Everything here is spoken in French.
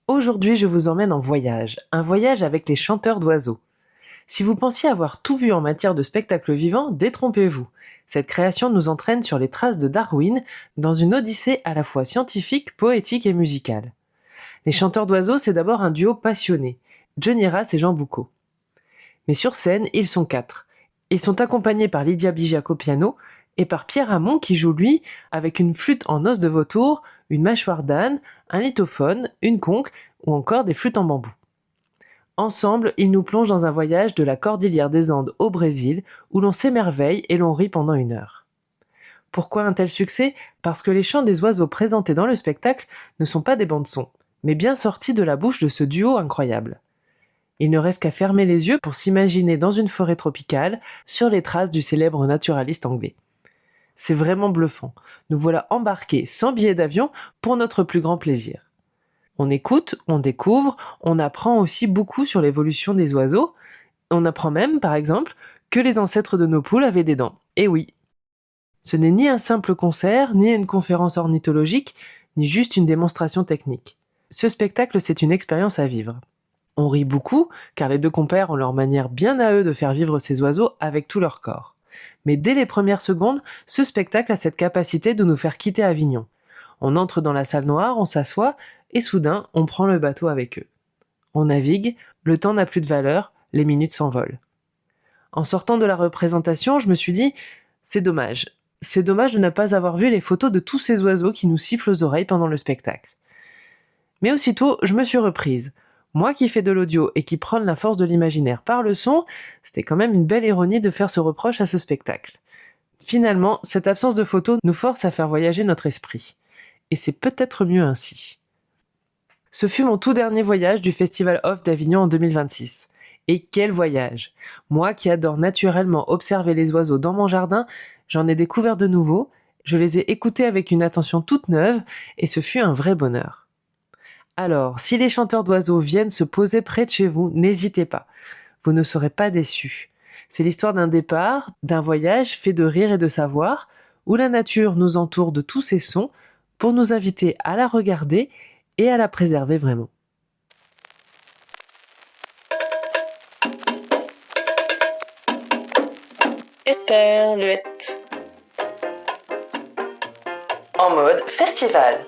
Aujourd'hui, je vous emmène en voyage, un voyage avec les chanteurs d'oiseaux. Si vous pensiez avoir tout vu en matière de spectacle vivant, détrompez-vous. Cette création nous entraîne sur les traces de Darwin dans une odyssée à la fois scientifique, poétique et musicale. Les chanteurs d'oiseaux, c'est d'abord un duo passionné, Johnny Rass et Jean Boucaud. Mais sur scène, ils sont 4. Ils sont accompagnés par Lydia Bigiac au piano et par Pierre Hamon qui joue lui avec une flûte en os de vautour, une mâchoire d'âne, un lithophone, une conque ou encore des flûtes en bambou. Ensemble, ils nous plongent dans un voyage de la cordillère des Andes au Brésil où l'on s'émerveille et l'on rit pendant 1 heure. Pourquoi un tel succès ? Parce que les chants des oiseaux présentés dans le spectacle ne sont pas des bandes-sons, mais bien sortis de la bouche de ce duo incroyable. Il ne reste qu'à fermer les yeux pour s'imaginer dans une forêt tropicale sur les traces du célèbre naturaliste anglais. C'est vraiment bluffant. Nous voilà embarqués sans billet d'avion pour notre plus grand plaisir. On écoute, on découvre, on apprend aussi beaucoup sur l'évolution des oiseaux. On apprend même, par exemple, que les ancêtres de nos poules avaient des dents. Et oui. Ce n'est ni un simple concert, ni une conférence ornithologique, ni juste une démonstration technique. Ce spectacle, c'est une expérience à vivre. On rit beaucoup, car les deux compères ont leur manière bien à eux de faire vivre ces oiseaux avec tout leur corps. Mais dès les premières secondes, ce spectacle a cette capacité de nous faire quitter Avignon. On entre dans la salle noire, on s'assoit, et soudain, on prend le bateau avec eux. On navigue, le temps n'a plus de valeur, les minutes s'envolent. En sortant de la représentation, je me suis dit, c'est dommage. C'est dommage de ne pas avoir vu les photos de tous ces oiseaux qui nous sifflent aux oreilles pendant le spectacle. Mais aussitôt, je me suis reprise. Moi qui fais de l'audio et qui prône la force de l'imaginaire par le son, c'était quand même une belle ironie de faire ce reproche à ce spectacle. Finalement, cette absence de photos nous force à faire voyager notre esprit. Et c'est peut-être mieux ainsi. Ce fut mon tout dernier voyage du Festival Off d'Avignon en 2026. Et quel voyage! Moi qui adore naturellement observer les oiseaux dans mon jardin, j'en ai découvert de nouveaux, je les ai écoutés avec une attention toute neuve, et ce fut un vrai bonheur. Alors, si les chanteurs d'oiseaux viennent se poser près de chez vous, n'hésitez pas. Vous ne serez pas déçus. C'est l'histoire d'un départ, d'un voyage fait de rire et de savoir, où la nature nous entoure de tous ses sons pour nous inviter à la regarder et à la préserver vraiment. Esperluette. En mode festival.